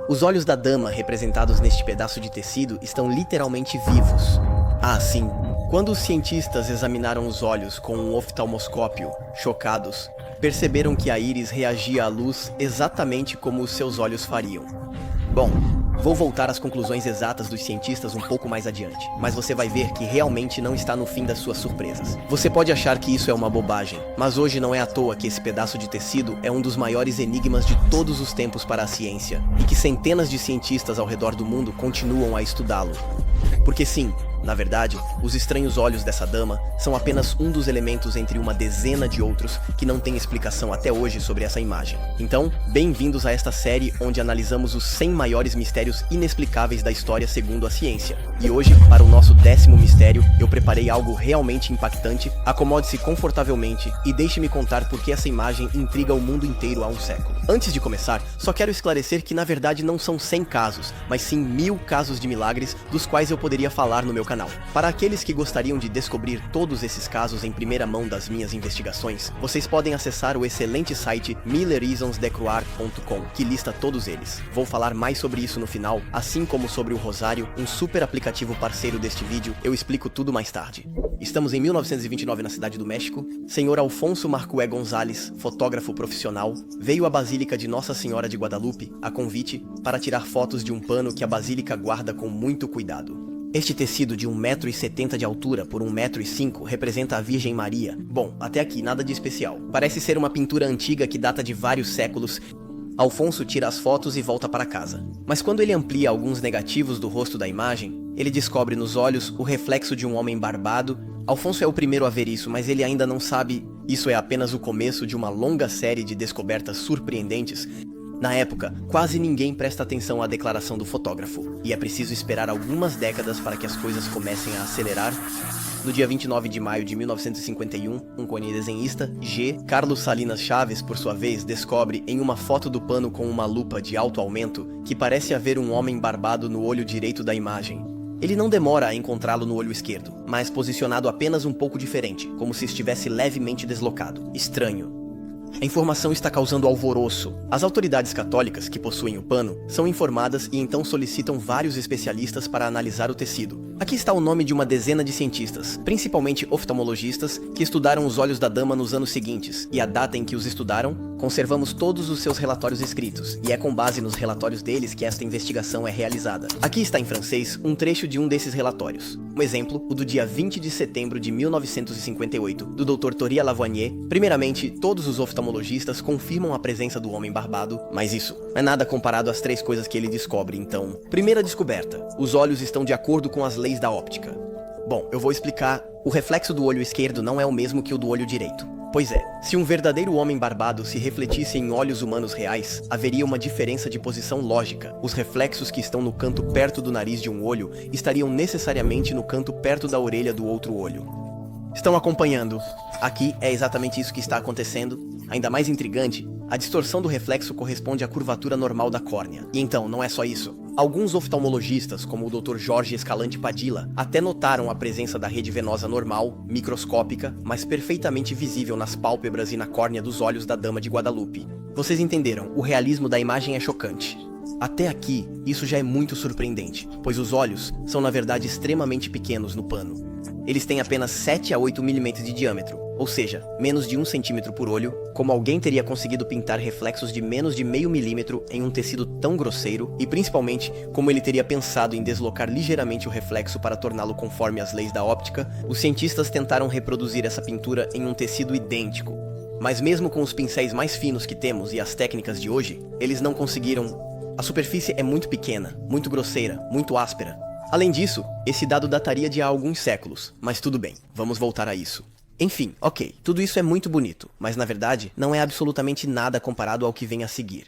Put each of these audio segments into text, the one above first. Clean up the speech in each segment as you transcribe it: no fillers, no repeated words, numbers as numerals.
Os olhos da dama, representados neste pedaço de tecido, estão literalmente vivos. Ah, sim. Quando os cientistas examinaram os olhos com um oftalmoscópio, chocados, perceberam que a íris reagia à luz exatamente como os seus olhos fariam. Bom, vou voltar às conclusões exatas dos cientistas um pouco mais adiante, mas você vai ver que realmente não está no fim das suas surpresas. Você pode achar que isso é uma bobagem, mas hoje não é à toa que esse pedaço de tecido é um dos maiores enigmas de todos os tempos para a ciência, e que centenas de cientistas ao redor do mundo continuam a estudá-lo. Porque sim, na verdade, os estranhos olhos dessa dama são apenas um dos elementos entre uma dezena de outros que não tem explicação até hoje sobre essa imagem. Então, bem-vindos a esta série onde analisamos os 100 maiores mistérios inexplicáveis da história segundo a ciência. E hoje, para o nosso 10º mistério, eu preparei algo realmente impactante. Acomode-se confortavelmente e deixe-me contar por que essa imagem intriga o mundo inteiro há um século. Antes de começar, só quero esclarecer que na verdade não são 100 casos, mas sim 1000 casos de milagres dos quais eu poderia falar no meu canal. Para aqueles que gostariam de descobrir todos esses casos em primeira mão das minhas investigações, vocês podem acessar o excelente site millerreasonsdecroar.com, que lista todos eles. Vou falar mais sobre isso no final, assim como sobre o Rosário, um super aplicativo parceiro deste vídeo. Eu explico tudo mais tarde. Estamos em 1929 na cidade do México. Senhor Alfonso Marcué González, fotógrafo profissional, veio à Basílica de Nossa Senhora de Guadalupe, a convite, para tirar fotos de um pano que a Basílica guarda com muito cuidado. Este tecido de 1,70 m de altura por 1,05 m representa a Virgem Maria. Bom, até aqui nada de especial. Parece ser uma pintura antiga que data de vários séculos. Alfonso tira as fotos e volta para casa. Mas quando ele amplia alguns negativos do rosto da imagem, ele descobre nos olhos o reflexo de um homem barbado. Alfonso é o primeiro a ver isso, mas ele ainda não sabe. Isso é apenas o começo de uma longa série de descobertas surpreendentes. Na época, quase ninguém presta atenção à declaração do fotógrafo, e é preciso esperar algumas décadas para que as coisas comecem a acelerar. No dia 29 de maio de 1951, um cone desenhista, G. Carlos Salinas Chaves, por sua vez, descobre em uma foto do pano com uma lupa de alto aumento que parece haver um homem barbado no olho direito da imagem. Ele não demora a encontrá-lo no olho esquerdo, mas posicionado apenas um pouco diferente, como se estivesse levemente deslocado. Estranho. A informação está causando alvoroço. As autoridades católicas que possuem o pano são informadas e então solicitam vários especialistas para analisar o tecido. Aqui está o nome de uma dezena de cientistas, principalmente oftalmologistas, que estudaram os olhos da dama nos anos seguintes, e a data em que os estudaram, conservamos todos os seus relatórios escritos, e é com base nos relatórios deles que esta investigação é realizada. Aqui está em francês um trecho de um desses relatórios. Um exemplo, o do dia 20 de setembro de 1958, do Dr. Thoria Lavoignet. Primeiramente, todos os oftalmologistas confirmam a presença do homem barbado, mas isso não é nada comparado às 3 coisas que ele descobre, então. Primeira descoberta: os olhos estão de acordo com as leis da óptica. Bom, eu vou explicar. O reflexo do olho esquerdo não é o mesmo que o do olho direito. Pois é, se um verdadeiro homem barbado se refletisse em olhos humanos reais, haveria uma diferença de posição lógica. Os reflexos que estão no canto perto do nariz de um olho estariam necessariamente no canto perto da orelha do outro olho. Estão acompanhando? Aqui é exatamente isso que está acontecendo. Ainda mais intrigante, a distorção do reflexo corresponde à curvatura normal da córnea. E então, não é só isso. Alguns oftalmologistas, como o Dr. Jorge Escalante Padilla, até notaram a presença da rede venosa normal, microscópica, mas perfeitamente visível nas pálpebras e na córnea dos olhos da dama de Guadalupe. Vocês entenderam, o realismo da imagem é chocante. Até aqui, isso já é muito surpreendente, pois os olhos são na verdade extremamente pequenos no pano. Eles têm apenas 7 a 8 mm de diâmetro, ou seja, menos de 1 cm por olho. Como alguém teria conseguido pintar reflexos de menos de meio milímetro em um tecido tão grosseiro, e principalmente, como ele teria pensado em deslocar ligeiramente o reflexo para torná-lo conforme as leis da óptica. Os cientistas tentaram reproduzir essa pintura em um tecido idêntico. Mas mesmo com os pincéis mais finos que temos e as técnicas de hoje, eles não conseguiram. A superfície é muito pequena, muito grosseira, muito áspera. Além disso, esse dado dataria de há alguns séculos, mas tudo bem, vamos voltar a isso. Enfim, ok, tudo isso é muito bonito, mas na verdade não é absolutamente nada comparado ao que vem a seguir.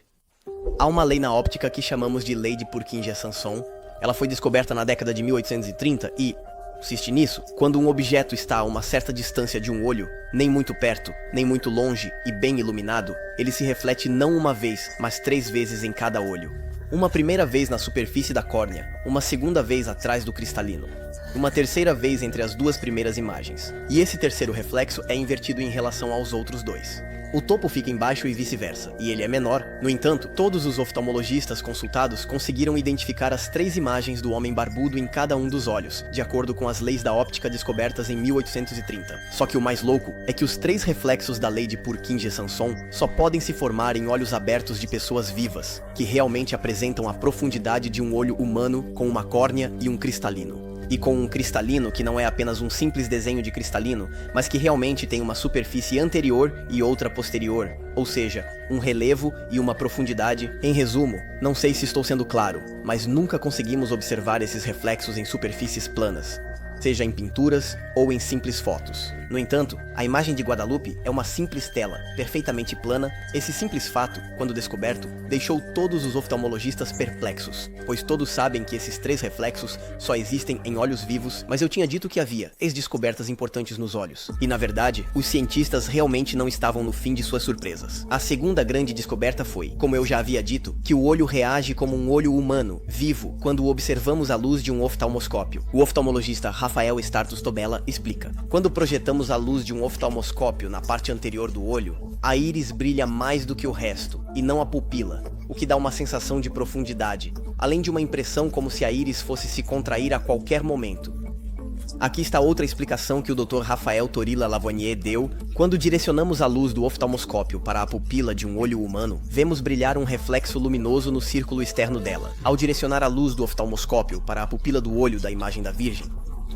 Há uma lei na óptica que chamamos de Lei de Purkinje-Sanson. Ela foi descoberta na década de 1830 e, consiste nisso, quando um objeto está a uma certa distância de um olho, nem muito perto, nem muito longe e bem iluminado, ele se reflete não uma vez, mas 3 vezes em cada olho. Uma primeira vez na superfície da córnea, uma segunda vez atrás do cristalino, uma terceira vez entre as 2 primeiras imagens. E esse terceiro reflexo é invertido em relação aos outros 2. O topo fica embaixo e vice-versa, e ele é menor. No entanto, todos os oftalmologistas consultados conseguiram identificar as 3 imagens do homem barbudo em cada um dos olhos, de acordo com as leis da óptica descobertas em 1830. Só que o mais louco é que os 3 reflexos da lei de Purkinje-Sanson só podem se formar em olhos abertos de pessoas vivas, que realmente apresentam a profundidade de um olho humano com uma córnea e um cristalino. E com um cristalino que não é apenas um simples desenho de cristalino, mas que realmente tem uma superfície anterior e outra posterior, ou seja, um relevo e uma profundidade. Em resumo, não sei se estou sendo claro, mas nunca conseguimos observar esses reflexos em superfícies planas, seja em pinturas ou em simples fotos. No entanto, a imagem de Guadalupe é uma simples tela, perfeitamente plana. Esse simples fato, quando descoberto, deixou todos os oftalmologistas perplexos, pois todos sabem que esses 3 reflexos só existem em olhos vivos, mas eu tinha dito que havia descobertas importantes nos olhos. E na verdade, os cientistas realmente não estavam no fim de suas surpresas. A segunda grande descoberta foi, como eu já havia dito, que o olho reage como um olho humano, vivo, quando o observamos à luz de um oftalmoscópio. O oftalmologista Rafael Startus Tobela explica: quando projetamos a luz de um oftalmoscópio na parte anterior do olho, a íris brilha mais do que o resto, e não a pupila, o que dá uma sensação de profundidade, além de uma impressão como se a íris fosse se contrair a qualquer momento. Aqui está outra explicação que o Dr. Rafael Torilla Lavoignet deu. Quando direcionamos a luz do oftalmoscópio para a pupila de um olho humano, vemos brilhar um reflexo luminoso no círculo externo dela. Ao direcionar a luz do oftalmoscópio para a pupila do olho da imagem da Virgem,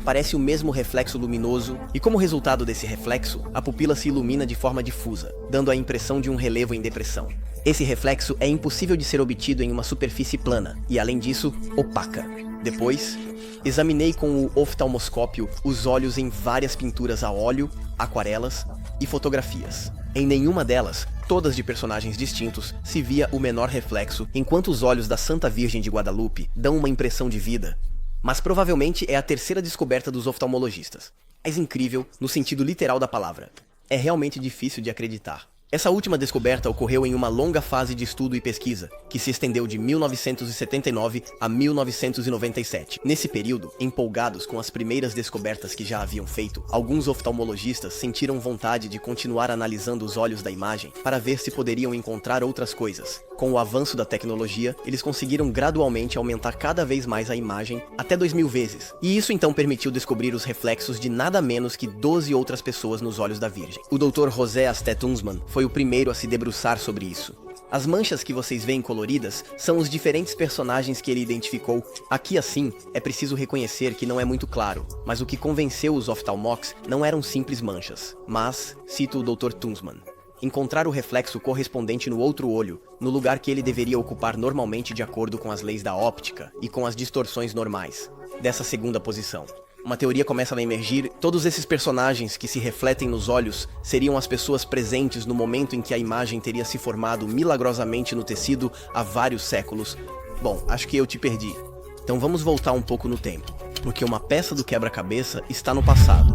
parece o mesmo reflexo luminoso, e como resultado desse reflexo, a pupila se ilumina de forma difusa, dando a impressão de um relevo em depressão. Esse reflexo é impossível de ser obtido em uma superfície plana, e além disso, opaca. Depois, examinei com o oftalmoscópio os olhos em várias pinturas a óleo, aquarelas e fotografias. Em nenhuma delas, todas de personagens distintos, se via o menor reflexo, enquanto os olhos da Santa Virgem de Guadalupe dão uma impressão de vida. Mas provavelmente é a terceira descoberta dos oftalmologistas. Mais incrível no sentido literal da palavra. É realmente difícil de acreditar. Essa última descoberta ocorreu em uma longa fase de estudo e pesquisa, que se estendeu de 1979 a 1997. Nesse período, empolgados com as primeiras descobertas que já haviam feito, alguns oftalmologistas sentiram vontade de continuar analisando os olhos da imagem para ver se poderiam encontrar outras coisas. Com o avanço da tecnologia, eles conseguiram gradualmente aumentar cada vez mais a imagem, até 2000 vezes. E isso então permitiu descobrir os reflexos de nada menos que 12 outras pessoas nos olhos da Virgem. O Dr. José Astet Huntsman foi o primeiro a se debruçar sobre isso. As manchas que vocês veem coloridas são os diferentes personagens que ele identificou. Aqui assim, é preciso reconhecer que não é muito claro, mas o que convenceu os oftalmocs não eram simples manchas, mas, cito o Dr. Huntsman, encontrar o reflexo correspondente no outro olho, no lugar que ele deveria ocupar normalmente de acordo com as leis da óptica e com as distorções normais dessa segunda posição. Uma teoria começa a emergir. Todos esses personagens que se refletem nos olhos seriam as pessoas presentes no momento em que a imagem teria se formado milagrosamente no tecido há vários séculos. Bom, acho que eu te perdi. Então vamos voltar um pouco no tempo, porque uma peça do quebra-cabeça está no passado.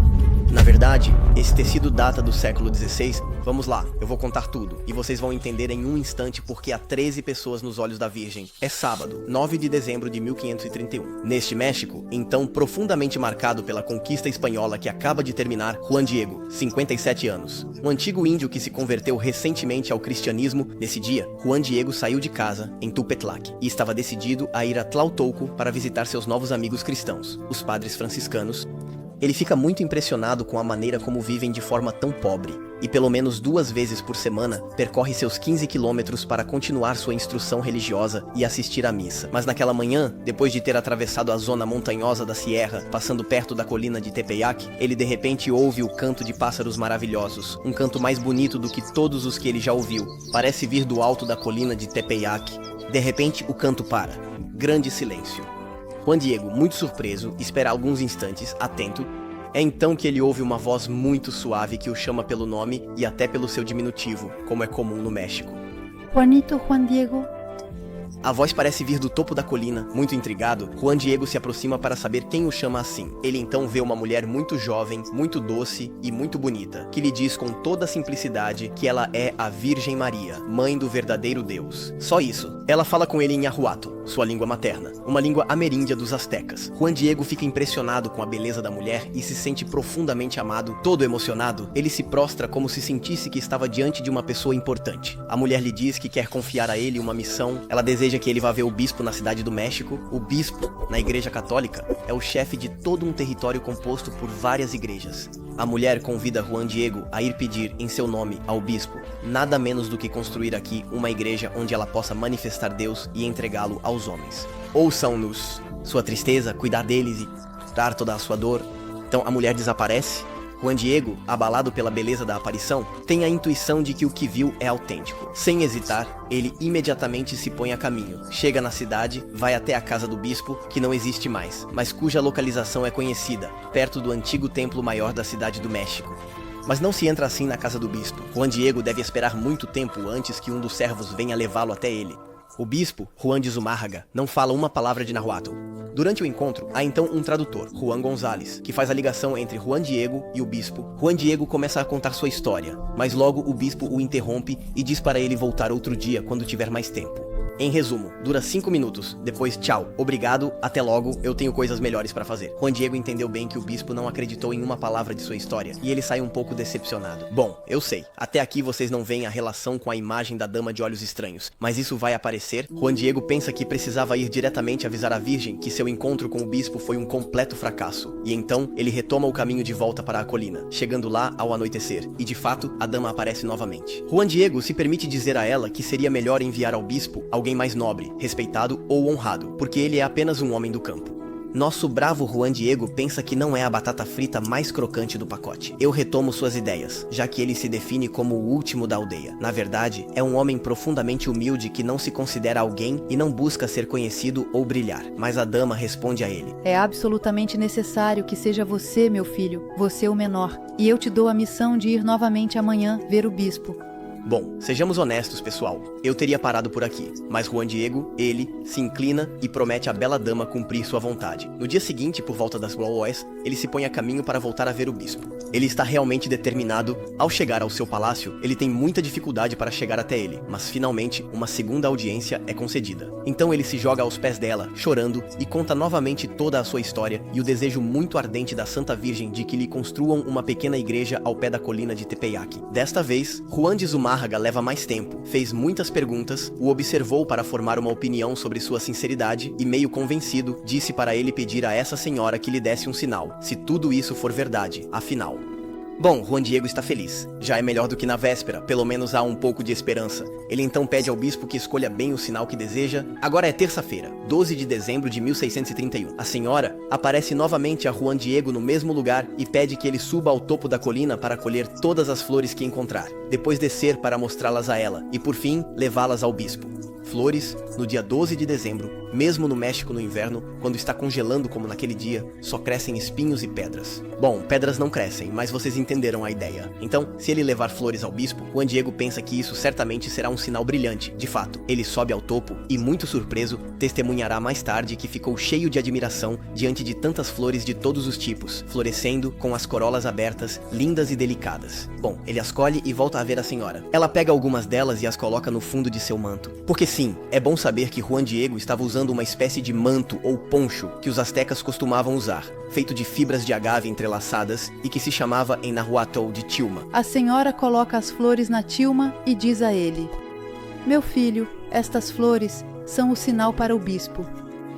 Na verdade, esse tecido data do século XVI. Vamos lá, eu vou contar tudo, e vocês vão entender em um instante porque há 13 pessoas nos olhos da Virgem. É sábado, 9 de dezembro de 1531. Neste México, então profundamente marcado pela conquista espanhola que acaba de terminar, Juan Diego, 57 anos. Um antigo índio que se converteu recentemente ao cristianismo. Nesse dia, Juan Diego saiu de casa, em Tupetlac, e estava decidido a ir a Tlautoco para visitar seus novos amigos cristãos, os padres franciscanos. Ele fica muito impressionado com a maneira como vivem de forma tão pobre, e pelo menos 2 vezes por semana percorre seus 15 quilômetros para continuar sua instrução religiosa e assistir à missa. Mas naquela manhã, depois de ter atravessado a zona montanhosa da Sierra, passando perto da colina de Tepeyac, ele de repente ouve o canto de pássaros maravilhosos, um canto mais bonito do que todos os que ele já ouviu. Parece vir do alto da colina de Tepeyac. De repente, o canto para. Grande silêncio. Juan Diego, muito surpreso, espera alguns instantes, atento. É então que ele ouve uma voz muito suave que o chama pelo nome e até pelo seu diminutivo, como é comum no México. Juanito, Juan Diego. A voz parece vir do topo da colina. Muito intrigado, Juan Diego se aproxima para saber quem o chama assim. Ele então vê uma mulher muito jovem, muito doce e muito bonita, que lhe diz com toda a simplicidade que ela é a Virgem Maria, mãe do verdadeiro Deus. Só isso. Ela fala com ele em Nahuatl, sua língua materna, uma língua ameríndia dos astecas. Juan Diego fica impressionado com a beleza da mulher e se sente profundamente amado. Todo emocionado, ele se prostra como se sentisse que estava diante de uma pessoa importante. A mulher lhe diz que quer confiar a ele uma missão. Ela deseja que ele vá ver o bispo na cidade do México. O bispo, na Igreja Católica, é o chefe de todo um território composto por várias igrejas. A mulher convida Juan Diego a ir pedir em seu nome ao bispo nada menos do que construir aqui uma igreja onde ela possa manifestar Deus e entregá-lo aos homens. Ouçam-nos sua tristeza, cuidar deles e dar toda a sua dor. Então a mulher desaparece. Juan Diego, abalado pela beleza da aparição, tem a intuição de que o que viu é autêntico. Sem hesitar, ele imediatamente se põe a caminho. Chega na cidade, vai até a casa do bispo, que não existe mais, mas cuja localização é conhecida, perto do antigo templo maior da cidade do México. Mas não se entra assim na casa do bispo. Juan Diego deve esperar muito tempo antes que um dos servos venha levá-lo até ele. O bispo, Juan de Zumárraga, não fala uma palavra de Nahuatl. Durante o encontro, há então um tradutor, Juan González, que faz a ligação entre Juan Diego e o bispo. Juan Diego começa a contar sua história, mas logo o bispo o interrompe e diz para ele voltar outro dia quando tiver mais tempo. Em resumo, dura 5 minutos, depois tchau, obrigado, até logo, eu tenho coisas melhores para fazer. Juan Diego entendeu bem que o bispo não acreditou em uma palavra de sua história, e ele sai um pouco decepcionado. Bom, eu sei, até aqui vocês não veem a relação com a imagem da dama de olhos estranhos, mas isso vai aparecer. Juan Diego pensa que precisava ir diretamente avisar a Virgem que seu encontro com o bispo foi um completo fracasso, e então ele retoma o caminho de volta para a colina, chegando lá ao anoitecer, e de fato, a dama aparece novamente. Juan Diego se permite dizer a ela que seria melhor enviar ao bispo alguém mais nobre, respeitado ou honrado, porque ele é apenas um homem do campo. Nosso bravo Juan Diego pensa que não é a batata frita mais crocante do pacote. Eu retomo suas ideias, já que ele se define como o último da aldeia. Na verdade, é um homem profundamente humilde que não se considera alguém e não busca ser conhecido ou brilhar. Mas a dama responde a ele: é absolutamente necessário que seja você, meu filho, você o menor, e eu te dou a missão de ir novamente amanhã ver o bispo. Bom, sejamos honestos, pessoal. Eu teria parado por aqui, mas Juan Diego, ele, se inclina e promete à bela dama cumprir sua vontade. No dia seguinte, por volta das horas, ele se põe a caminho para voltar a ver o bispo. Ele está realmente determinado. Ao chegar ao seu palácio, ele tem muita dificuldade para chegar até ele, mas finalmente, uma segunda audiência é concedida. Então ele se joga aos pés dela, chorando, e conta novamente toda a sua história e o desejo muito ardente da Santa Virgem de que lhe construam uma pequena igreja ao pé da colina de Tepeyac. Desta vez, Juan de Zumárraga leva mais tempo, fez muitas perguntas, o observou para formar uma opinião sobre sua sinceridade e, meio convencido, disse para ele pedir a essa senhora que lhe desse um sinal, se tudo isso for verdade, afinal. Bom, Juan Diego está feliz. Já é melhor do que na véspera, pelo menos há um pouco de esperança. Ele então pede ao bispo que escolha bem o sinal que deseja. Agora é terça-feira, 12 de dezembro de 1631. A senhora aparece novamente a Juan Diego no mesmo lugar e pede que ele suba ao topo da colina para colher todas as flores que encontrar, depois descer para mostrá-las a ela e, por fim, levá-las ao bispo. Flores, no dia 12 de dezembro, mesmo no México no inverno, quando está congelando como naquele dia, só crescem espinhos e pedras. Bom, pedras não crescem, mas vocês entenderam a ideia. Então, se ele levar flores ao bispo, Juan Diego pensa que isso certamente será um sinal brilhante. De fato, ele sobe ao topo e, muito surpreso, testemunhará mais tarde que ficou cheio de admiração diante de tantas flores de todos os tipos, florescendo com as corolas abertas, lindas e delicadas. Bom, ele as colhe e volta a ver a senhora. Ela pega algumas delas e as coloca no fundo de seu manto. Porque sim, é bom saber que Juan Diego estava usando uma espécie de manto ou poncho que os astecas costumavam usar, feito de fibras de agave entrelaçadas e que se chamava em Nahuatl de tilma. A senhora coloca as flores na tilma e diz a ele: meu filho, estas flores são o sinal para o bispo.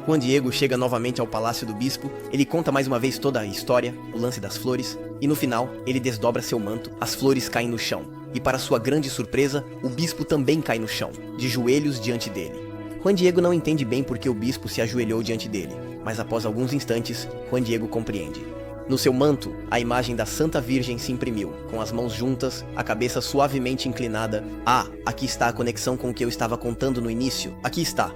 Juan Diego chega novamente ao palácio do bispo, ele conta mais uma vez toda a história, o lance das flores, e no final, ele desdobra seu manto, as flores caem no chão. E para sua grande surpresa, o bispo também cai no chão, de joelhos diante dele. Juan Diego não entende bem por que o bispo se ajoelhou diante dele, mas após alguns instantes, Juan Diego compreende. No seu manto, a imagem da Santa Virgem se imprimiu, com as mãos juntas, a cabeça suavemente inclinada. Ah, aqui está a conexão com o que eu estava contando no início. Aqui está.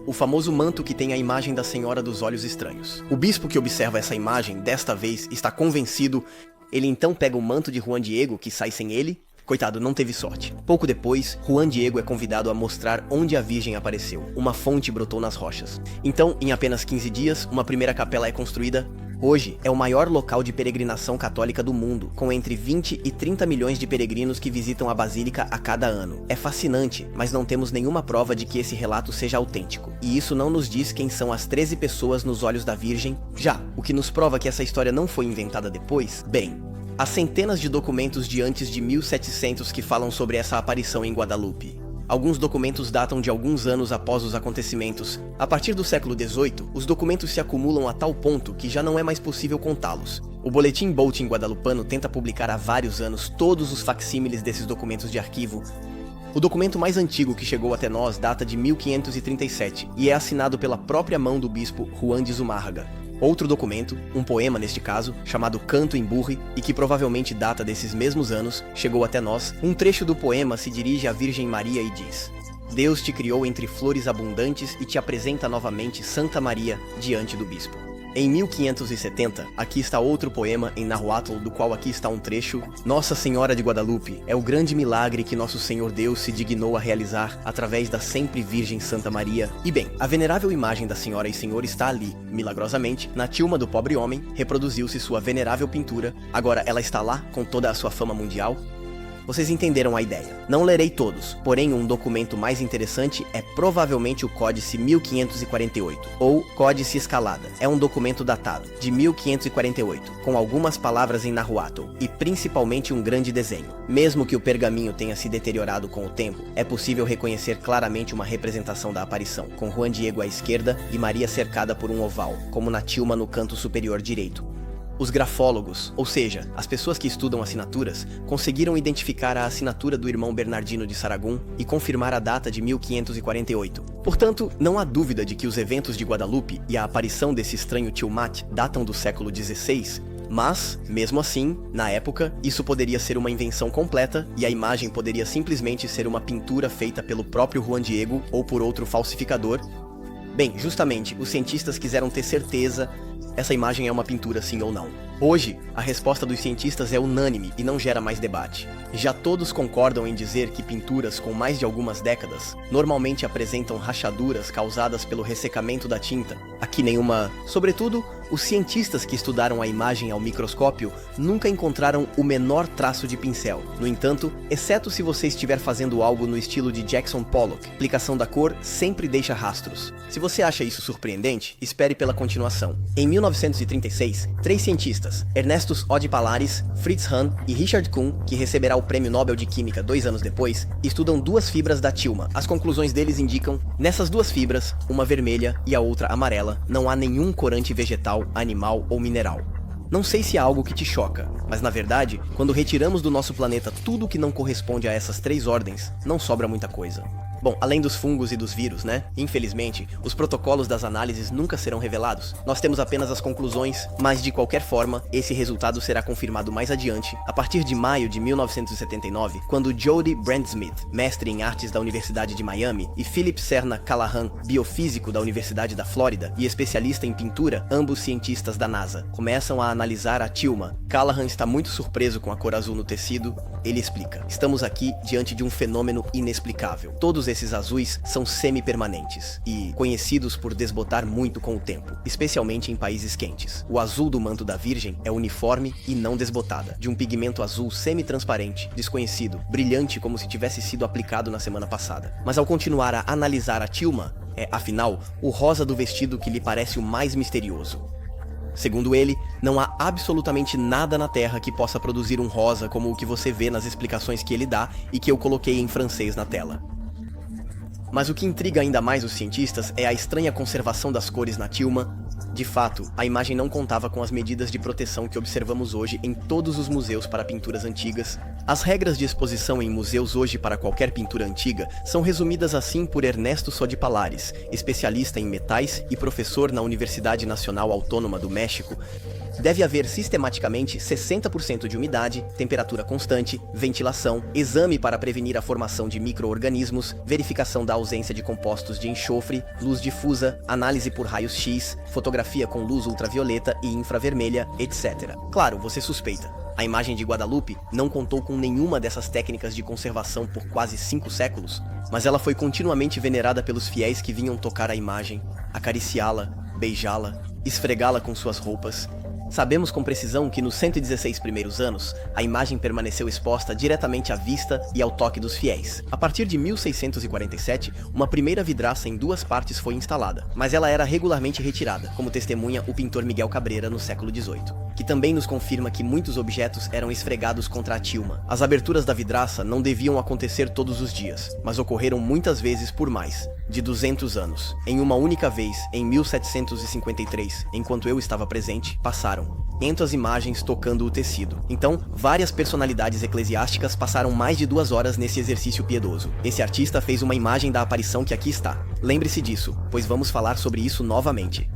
O famoso manto que tem a imagem da Senhora dos Olhos Estranhos. O bispo que observa essa imagem, desta vez, está convencido. Ele então pega o manto de Juan Diego, que sai sem ele, Coitado, não teve sorte. Pouco depois, Juan Diego é convidado a mostrar onde a Virgem apareceu. Uma fonte brotou nas rochas. Então, em apenas 15 dias, uma primeira capela é construída. Hoje, é o maior local de peregrinação católica do mundo, com entre 20 e 30 milhões de peregrinos que visitam a Basílica a cada ano. É fascinante, mas não temos nenhuma prova de que esse relato seja autêntico. E isso não nos diz quem são as 13 pessoas nos olhos da Virgem. Já, o que nos prova que essa história não foi inventada depois? Bem, há centenas de documentos de antes de 1700 que falam sobre essa aparição em Guadalupe. Alguns documentos datam de alguns anos após os acontecimentos. A partir do século XVIII, os documentos se acumulam a tal ponto que já não é mais possível contá-los. O Boletim Boltin Guadalupano tenta publicar há vários anos todos os facsímiles desses documentos de arquivo. O documento mais antigo que chegou até nós data de 1537 e é assinado pela própria mão do bispo Juan de Zumárraga. Outro documento, um poema neste caso, chamado Canto em Burri, e que provavelmente data desses mesmos anos, chegou até nós. Um trecho do poema se dirige à Virgem Maria e diz: Deus te criou entre flores abundantes e te apresenta novamente Santa Maria diante do bispo. Em 1570, aqui está outro poema em nahuatl, do qual aqui está um trecho. Nossa Senhora de Guadalupe é o grande milagre que nosso Senhor Deus se dignou a realizar através da sempre Virgem Santa Maria. E bem, a venerável imagem da Senhora e Senhor está ali, milagrosamente, na tilma do pobre homem, reproduziu-se sua venerável pintura, agora ela está lá com toda a sua fama mundial. Vocês entenderam a ideia. Não lerei todos, porém um documento mais interessante é provavelmente o Códice 1548, ou Códice Escalada. É um documento datado, de 1548, com algumas palavras em nahuatl, e principalmente um grande desenho. Mesmo que o pergaminho tenha se deteriorado com o tempo, é possível reconhecer claramente uma representação da aparição, com Juan Diego à esquerda e Maria cercada por um oval, como na tilma no canto superior direito. Os grafólogos, ou seja, as pessoas que estudam assinaturas, conseguiram identificar a assinatura do irmão Bernardino de Saragún e confirmar a data de 1548. Portanto, não há dúvida de que os eventos de Guadalupe e a aparição desse estranho Tiamat datam do século XVI, mas, mesmo assim, na época, isso poderia ser uma invenção completa e a imagem poderia simplesmente ser uma pintura feita pelo próprio Juan Diego ou por outro falsificador. Bem, justamente, os cientistas quiseram ter certeza essa imagem é uma pintura sim ou não. Hoje, a resposta dos cientistas é unânime e não gera mais debate. Já todos concordam em dizer que pinturas com mais de algumas décadas normalmente apresentam rachaduras causadas pelo ressecamento da tinta. Aqui nenhuma... Sobretudo, os cientistas que estudaram a imagem ao microscópio nunca encontraram o menor traço de pincel. No entanto, exceto se você estiver fazendo algo no estilo de Jackson Pollock, a aplicação da cor sempre deixa rastros. Se você acha isso surpreendente, espere pela continuação. Em 1936, 3 cientistas, Ernestus Oddi Palaris, Fritz Hahn e Richard Kuhn, que receberá o Prêmio Nobel de Química 2 anos depois, estudam 2 fibras da tilma. As conclusões deles indicam, nessas 2 fibras, uma vermelha e a outra amarela, não há nenhum corante vegetal, animal ou mineral. Não sei se é algo que te choca, mas na verdade, quando retiramos do nosso planeta tudo que não corresponde a essas 3 ordens, não sobra muita coisa. Bom, além dos fungos e dos vírus, né? Infelizmente, os protocolos das análises nunca serão revelados. Nós temos apenas as conclusões, mas de qualquer forma, esse resultado será confirmado mais adiante, a partir de maio de 1979, quando Jody Brandt-Smith, mestre em artes da Universidade de Miami, e Philip Serna Callahan, biofísico da Universidade da Flórida e especialista em pintura, ambos cientistas da NASA, começam a analisar a tilma. Callahan está muito surpreso com a cor azul no tecido. Ele explica: estamos aqui diante de um fenômeno inexplicável. Todos esses azuis são semi-permanentes e conhecidos por desbotar muito com o tempo, especialmente em países quentes. O azul do manto da Virgem é uniforme e não desbotada, de um pigmento azul semi-transparente, desconhecido, brilhante como se tivesse sido aplicado na semana passada. Mas ao continuar a analisar a tilma, afinal, o rosa do vestido que lhe parece o mais misterioso. Segundo ele, não há absolutamente nada na Terra que possa produzir um rosa como o que você vê nas explicações que ele dá e que eu coloquei em francês na tela. Mas o que intriga ainda mais os cientistas é a estranha conservação das cores na tilma. De fato, a imagem não contava com as medidas de proteção que observamos hoje em todos os museus para pinturas antigas. As regras de exposição em museus hoje para qualquer pintura antiga são resumidas assim por Ernesto Soddi Palaris, especialista em metais e professor na Universidade Nacional Autônoma do México. Deve haver sistematicamente 60% de umidade, temperatura constante, ventilação, exame para prevenir a formação de micro-organismos, verificação da ausência de compostos de enxofre, luz difusa, análise por raios-x, fotografia com luz ultravioleta e infravermelha, etc. Claro, você suspeita. A imagem de Guadalupe não contou com nenhuma dessas técnicas de conservação por quase 5 séculos, mas ela foi continuamente venerada pelos fiéis que vinham tocar a imagem, acariciá-la, beijá-la, esfregá-la com suas roupas. Sabemos com precisão que nos 116 primeiros anos, a imagem permaneceu exposta diretamente à vista e ao toque dos fiéis. A partir de 1647, uma primeira vidraça em 2 partes foi instalada, mas ela era regularmente retirada, como testemunha o pintor Miguel Cabrera no século XVIII, que também nos confirma que muitos objetos eram esfregados contra a tilma. As aberturas da vidraça não deviam acontecer todos os dias, mas ocorreram muitas vezes por mais de 200 anos. Em uma única vez, em 1753, enquanto eu estava presente, passaram 500 imagens tocando o tecido. Então, várias personalidades eclesiásticas passaram mais de 2 horas nesse exercício piedoso. Esse artista fez uma imagem da aparição que aqui está. Lembre-se disso, pois vamos falar sobre isso novamente.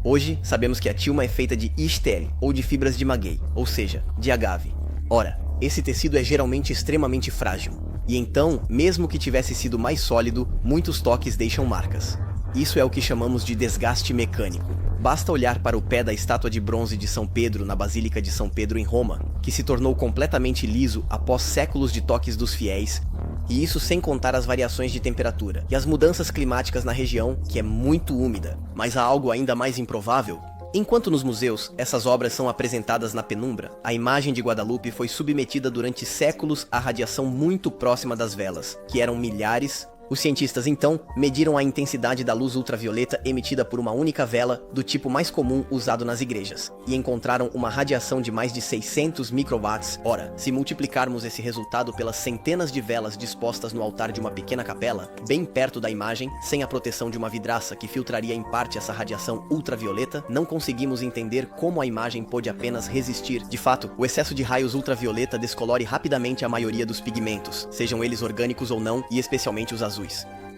Hoje, sabemos que a tilma é feita de ishtele, ou de fibras de maguey, ou seja, de agave. Ora, esse tecido é geralmente extremamente frágil, e então, mesmo que tivesse sido mais sólido, muitos toques deixam marcas. Isso é o que chamamos de desgaste mecânico. Basta olhar para o pé da estátua de bronze de São Pedro na Basílica de São Pedro em Roma, que se tornou completamente liso após séculos de toques dos fiéis, e isso sem contar as variações de temperatura e as mudanças climáticas na região, que é muito úmida. Mas há algo ainda mais improvável. Enquanto nos museus essas obras são apresentadas na penumbra, a imagem de Guadalupe foi submetida durante séculos à radiação muito próxima das velas, que eram milhares. Os cientistas então mediram a intensidade da luz ultravioleta emitida por uma única vela do tipo mais comum usado nas igrejas, e encontraram uma radiação de mais de 600 microwatts. Ora, se multiplicarmos esse resultado pelas centenas de velas dispostas no altar de uma pequena capela, bem perto da imagem, sem a proteção de uma vidraça que filtraria em parte essa radiação ultravioleta, não conseguimos entender como a imagem pôde apenas resistir. De fato, o excesso de raios ultravioleta descolore rapidamente a maioria dos pigmentos, sejam eles orgânicos ou não, e especialmente os azuis.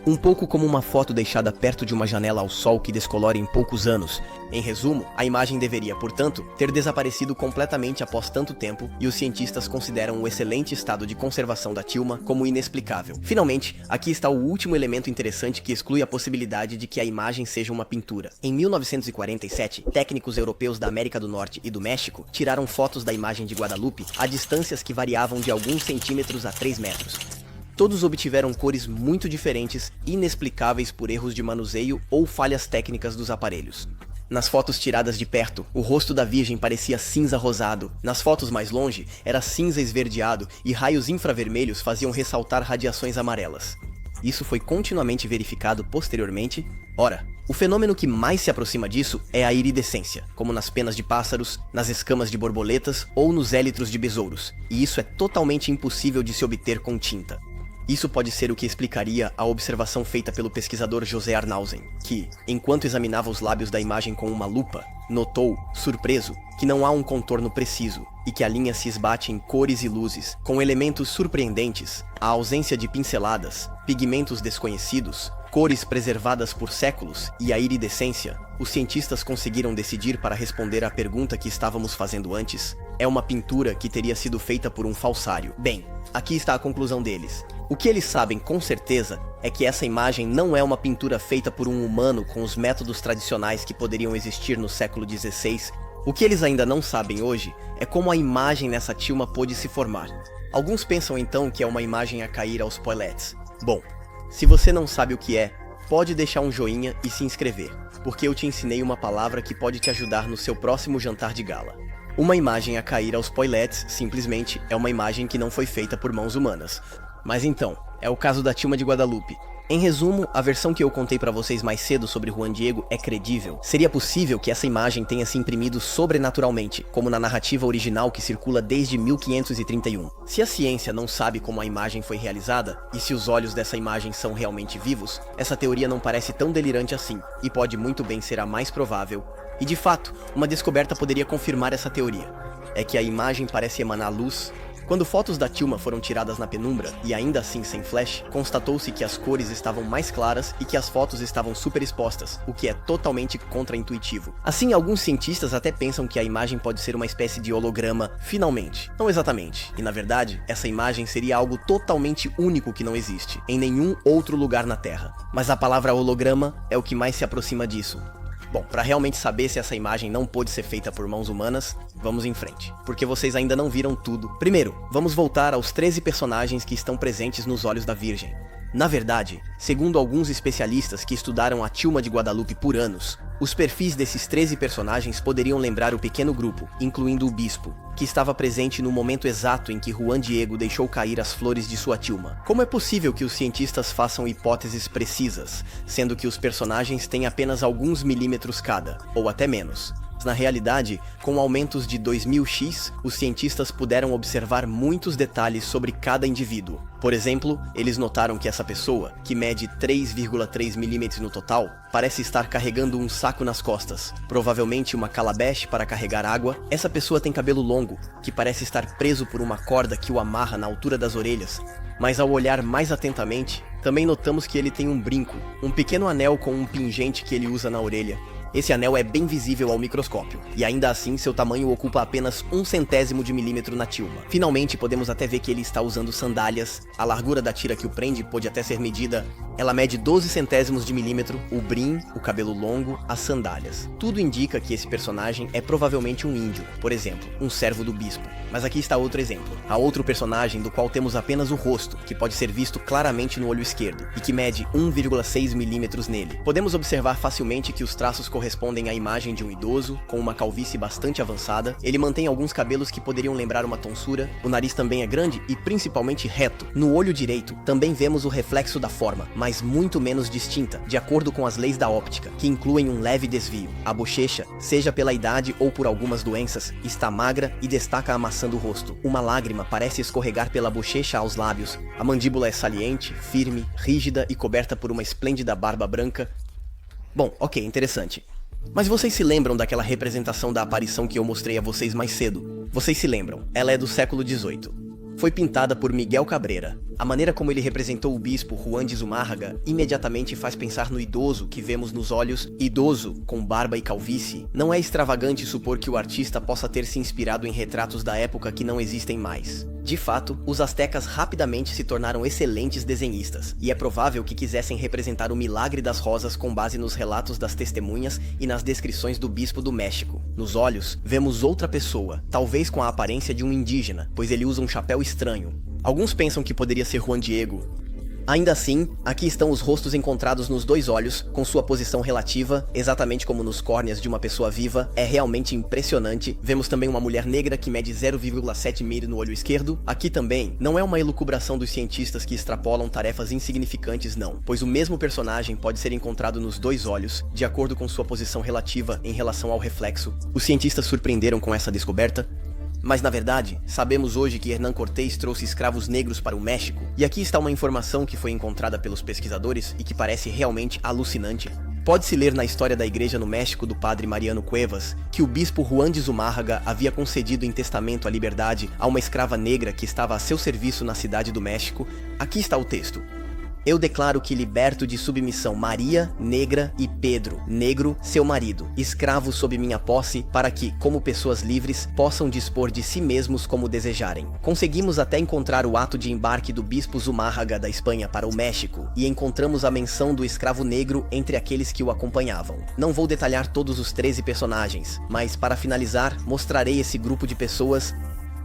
Um pouco como uma foto deixada perto de uma janela ao sol que descolore em poucos anos. Em resumo, a imagem deveria, portanto, ter desaparecido completamente após tanto tempo, e os cientistas consideram o excelente estado de conservação da tilma como inexplicável. Finalmente, aqui está o último elemento interessante que exclui a possibilidade de que a imagem seja uma pintura. Em 1947, técnicos europeus da América do Norte e do México tiraram fotos da imagem de Guadalupe a distâncias que variavam de alguns centímetros a 3 metros. Todos obtiveram cores muito diferentes, inexplicáveis por erros de manuseio ou falhas técnicas dos aparelhos. Nas fotos tiradas de perto, o rosto da Virgem parecia cinza rosado. Nas fotos mais longe, era cinza esverdeado e raios infravermelhos faziam ressaltar radiações amarelas. Isso foi continuamente verificado posteriormente. Ora, o fenômeno que mais se aproxima disso é a iridescência, como nas penas de pássaros, nas escamas de borboletas ou nos élitros de besouros, e isso é totalmente impossível de se obter com tinta. Isso pode ser o que explicaria a observação feita pelo pesquisador José Arnausen, que, enquanto examinava os lábios da imagem com uma lupa, notou, surpreso, que não há um contorno preciso e que a linha se esbate em cores e luzes, com elementos surpreendentes, a ausência de pinceladas, pigmentos desconhecidos, cores preservadas por séculos e a iridescência. Os cientistas conseguiram decidir para responder à pergunta que estávamos fazendo antes. É uma pintura que teria sido feita por um falsário. Bem, aqui está a conclusão deles. O que eles sabem com certeza é que essa imagem não é uma pintura feita por um humano com os métodos tradicionais que poderiam existir no século XVI. O que eles ainda não sabem hoje é como a imagem nessa tilma pôde se formar. Alguns pensam então que é uma imagem a cair aos spoilets. Bom, se você não sabe o que é, pode deixar um joinha e se inscrever, porque eu te ensinei uma palavra que pode te ajudar no seu próximo jantar de gala. Uma imagem a cair aos spoilets, simplesmente, é uma imagem que não foi feita por mãos humanas. Mas então, é o caso da tilma de Guadalupe. Em resumo, a versão que eu contei pra vocês mais cedo sobre Juan Diego é credível. Seria possível que essa imagem tenha se imprimido sobrenaturalmente, como na narrativa original que circula desde 1531. Se a ciência não sabe como a imagem foi realizada, e se os olhos dessa imagem são realmente vivos, essa teoria não parece tão delirante assim, e pode muito bem ser a mais provável. E de fato, uma descoberta poderia confirmar essa teoria. É que a imagem parece emanar luz. Quando fotos da tilma foram tiradas na penumbra, e ainda assim sem flash, constatou-se que as cores estavam mais claras e que as fotos estavam superexpostas, o que é totalmente contraintuitivo. Assim, alguns cientistas até pensam que a imagem pode ser uma espécie de holograma, finalmente. Não exatamente, e na verdade, essa imagem seria algo totalmente único que não existe, em nenhum outro lugar na Terra. Mas a palavra holograma é o que mais se aproxima disso. Bom, para realmente saber se essa imagem não pôde ser feita por mãos humanas, vamos em frente, porque vocês ainda não viram tudo. Primeiro, vamos voltar aos 13 personagens que estão presentes nos olhos da Virgem. Na verdade, segundo alguns especialistas que estudaram a Tilma de Guadalupe por anos, os perfis desses 13 personagens poderiam lembrar o pequeno grupo, incluindo o bispo, que estava presente no momento exato em que Juan Diego deixou cair as flores de sua Tilma. Como é possível que os cientistas façam hipóteses precisas, sendo que os personagens têm apenas alguns milímetros cada, ou até menos? Na realidade, com aumentos de 2000x, os cientistas puderam observar muitos detalhes sobre cada indivíduo. Por exemplo, eles notaram que essa pessoa, que mede 3,3 milímetros no total, parece estar carregando um saco nas costas, provavelmente uma calabash para carregar água. Essa pessoa tem cabelo longo, que parece estar preso por uma corda que o amarra na altura das orelhas. Mas ao olhar mais atentamente, também notamos que ele tem um brinco, um pequeno anel com um pingente que ele usa na orelha. Esse anel é bem visível ao microscópio, e ainda assim seu tamanho ocupa apenas 1/100º de milímetro na Tilma. Finalmente podemos até ver que ele está usando sandálias, a largura da tira que o prende pode até ser medida, ela mede 12/100º de milímetro, o brim, o cabelo longo, as sandálias. Tudo indica que esse personagem é provavelmente um índio, por exemplo, um servo do bispo. Mas aqui está outro exemplo. Há outro personagem do qual temos apenas o rosto, que pode ser visto claramente no olho esquerdo, e que mede 1,6 milímetros nele. Podemos observar facilmente que os traços correspondem à imagem de um idoso, com uma calvície bastante avançada. Ele mantém alguns cabelos que poderiam lembrar uma tonsura, o nariz também é grande e principalmente reto. No olho direito, também vemos o reflexo da forma, mas muito menos distinta, de acordo com as leis da óptica, que incluem um leve desvio. A bochecha, seja pela idade ou por algumas doenças, está magra e destaca a maçã do rosto. Uma lágrima parece escorregar pela bochecha aos lábios. A mandíbula é saliente, firme, rígida e coberta por uma esplêndida barba branca. Bom, ok, interessante. Mas vocês se lembram daquela representação da aparição que eu mostrei a vocês mais cedo? Vocês se lembram, ela é do século XVIII. Foi pintada por Miguel Cabrera. A maneira como ele representou o bispo Juan de Zumárraga imediatamente faz pensar no idoso que vemos nos olhos, idoso, com barba e calvície. Não é extravagante supor que o artista possa ter se inspirado em retratos da época que não existem mais. De fato, os astecas rapidamente se tornaram excelentes desenhistas, e é provável que quisessem representar o milagre das rosas com base nos relatos das testemunhas e nas descrições do bispo do México. Nos olhos, vemos outra pessoa, talvez com a aparência de um indígena, pois ele usa um chapéu estranho. Alguns pensam que poderia ser Juan Diego. Ainda assim, aqui estão os rostos encontrados nos dois olhos, com sua posição relativa, exatamente como nos córneas de uma pessoa viva. É realmente impressionante. Vemos também uma mulher negra que mede 0,7 mm no olho esquerdo. Aqui também, não é uma elucubração dos cientistas que extrapolam tarefas insignificantes não, pois o mesmo personagem pode ser encontrado nos dois olhos, de acordo com sua posição relativa em relação ao reflexo. Os cientistas surpreenderam com essa descoberta. Mas na verdade, sabemos hoje que Hernán Cortés trouxe escravos negros para o México. E aqui está uma informação que foi encontrada pelos pesquisadores e que parece realmente alucinante. Pode-se ler na história da igreja no México do padre Mariano Cuevas que o bispo Juan de Zumárraga havia concedido em testamento a liberdade a uma escrava negra que estava a seu serviço na cidade do México. Aqui está o texto. Eu declaro que liberto de submissão Maria, negra, e Pedro, negro, seu marido, escravos sob minha posse, para que, como pessoas livres, possam dispor de si mesmos como desejarem. Conseguimos até encontrar o ato de embarque do bispo Zumárraga da Espanha para o México, e encontramos a menção do escravo negro entre aqueles que o acompanhavam. Não vou detalhar todos os 13 personagens, mas para finalizar, mostrarei esse grupo de pessoas.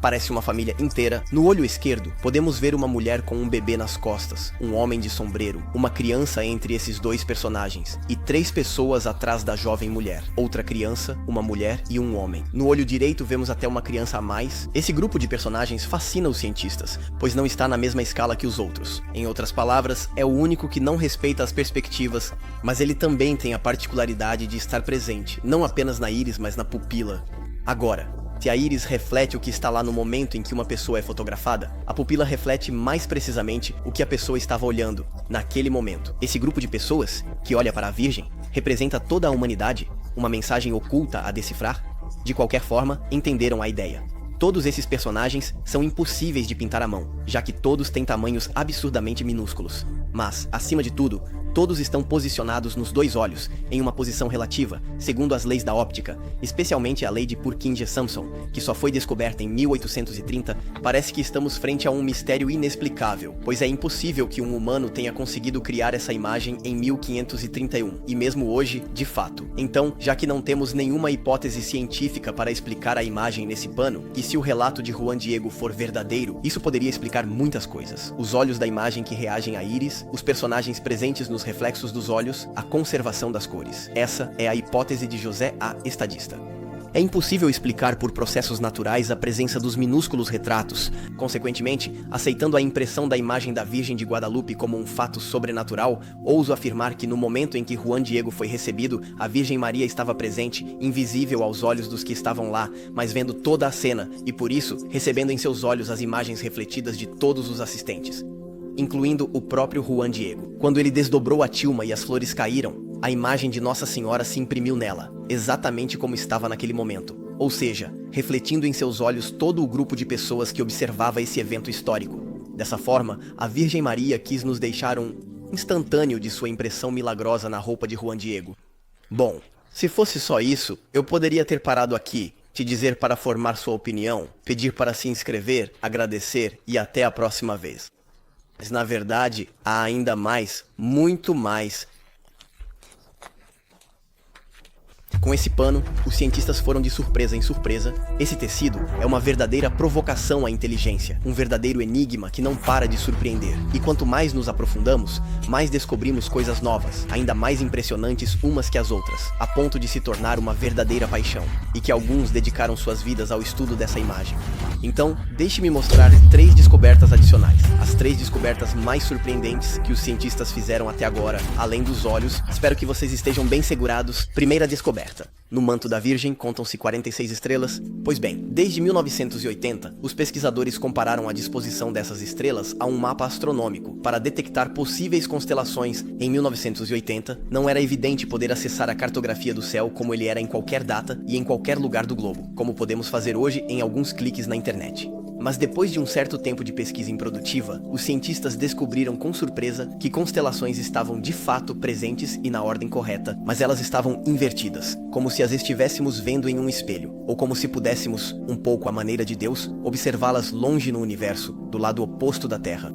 Parece uma família inteira. No olho esquerdo, podemos ver uma mulher com um bebê nas costas, um homem de sombreiro, uma criança entre esses dois personagens, e 3 pessoas atrás da jovem mulher, outra criança, uma mulher e um homem. No olho direito vemos até uma criança a mais. Esse grupo de personagens fascina os cientistas, pois não está na mesma escala que os outros. Em outras palavras, é o único que não respeita as perspectivas, mas ele também tem a particularidade de estar presente, não apenas na íris, mas na pupila. Agora, se a íris reflete o que está lá no momento em que uma pessoa é fotografada, a pupila reflete mais precisamente o que a pessoa estava olhando naquele momento. Esse grupo de pessoas, que olha para a Virgem, representa toda a humanidade, uma mensagem oculta a decifrar? De qualquer forma, entenderam a ideia. Todos esses personagens são impossíveis de pintar à mão, já que todos têm tamanhos absurdamente minúsculos. Mas, acima de tudo, Todos estão posicionados nos dois olhos, em uma posição relativa, segundo as leis da óptica, especialmente a lei de Purkinje-Samson, que só foi descoberta em 1830. Parece que estamos frente a um mistério inexplicável, pois é impossível que um humano tenha conseguido criar essa imagem em 1531, e mesmo hoje, de fato. Então, já que não temos nenhuma hipótese científica para explicar a imagem nesse pano, e se o relato de Juan Diego for verdadeiro, isso poderia explicar muitas coisas. Os olhos da imagem que reagem à íris, os personagens presentes nos reflexos dos olhos, a conservação das cores. Essa é a hipótese de José A. Estadista. É impossível explicar por processos naturais a presença dos minúsculos retratos. Consequentemente, aceitando a impressão da imagem da Virgem de Guadalupe como um fato sobrenatural, ouso afirmar que no momento em que Juan Diego foi recebido, a Virgem Maria estava presente, invisível aos olhos dos que estavam lá, mas vendo toda a cena, e por isso, recebendo em seus olhos as imagens refletidas de todos os assistentes, incluindo o próprio Juan Diego. Quando ele desdobrou a tilma e as flores caíram, a imagem de Nossa Senhora se imprimiu nela, exatamente como estava naquele momento, ou seja, refletindo em seus olhos todo o grupo de pessoas que observava esse evento histórico. Dessa forma, a Virgem Maria quis nos deixar um instantâneo de sua impressão milagrosa na roupa de Juan Diego. Bom, se fosse só isso, eu poderia ter parado aqui, te dizer para formar sua opinião, pedir para se inscrever, agradecer e até a próxima vez. Mas na verdade, há ainda mais, muito mais. Com esse pano, os cientistas foram de surpresa em surpresa. Esse tecido é uma verdadeira provocação à inteligência, um verdadeiro enigma que não para de surpreender. E quanto mais nos aprofundamos, mais descobrimos coisas novas, ainda mais impressionantes umas que as outras, a ponto de se tornar uma verdadeira paixão, e que alguns dedicaram suas vidas ao estudo dessa imagem. Então, deixe-me mostrar 3 descobertas adicionais, as 3 descobertas mais surpreendentes que os cientistas fizeram até agora, além dos olhos. Espero que vocês estejam bem segurados. Primeira descoberta. No manto da Virgem contam-se 46 estrelas. Pois bem, desde 1980, os pesquisadores compararam a disposição dessas estrelas a um mapa astronômico para detectar possíveis constelações. Em 1980, não era evidente poder acessar a cartografia do céu como ele era em qualquer data e em qualquer lugar do globo, como podemos fazer hoje em alguns cliques na internet. Mas depois de um certo tempo de pesquisa improdutiva, os cientistas descobriram com surpresa que constelações estavam de fato presentes e na ordem correta, mas elas estavam invertidas, como se as estivéssemos vendo em um espelho, ou como se pudéssemos, um pouco à maneira de Deus, observá-las longe no universo, do lado oposto da Terra.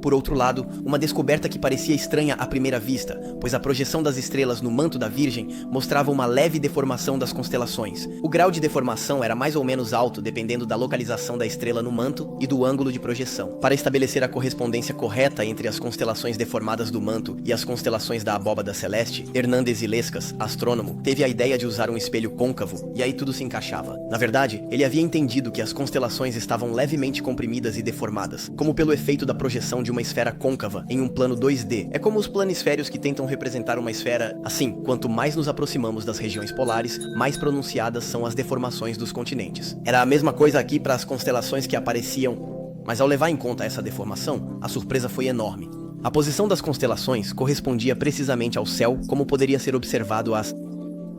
Por outro lado, uma descoberta que parecia estranha à primeira vista, pois a projeção das estrelas no manto da Virgem mostrava uma leve deformação das constelações. O grau de deformação era mais ou menos alto dependendo da localização da estrela no manto e do ângulo de projeção. Para estabelecer a correspondência correta entre as constelações deformadas do manto e as constelações da abóbada celeste, Hernández Illescas, astrônomo, teve a ideia de usar um espelho côncavo, e aí tudo se encaixava. Na verdade, ele havia entendido que as constelações estavam levemente comprimidas e deformadas, como pelo efeito da projeção de uma esfera côncava em um plano 2D. É como os planisférios que tentam representar uma esfera. Assim, quanto mais nos aproximamos das regiões polares, mais pronunciadas são as deformações dos continentes. Era a mesma coisa aqui para as constelações que apareciam, mas ao levar em conta essa deformação, a surpresa foi enorme. A posição das constelações correspondia precisamente ao céu como poderia ser observado às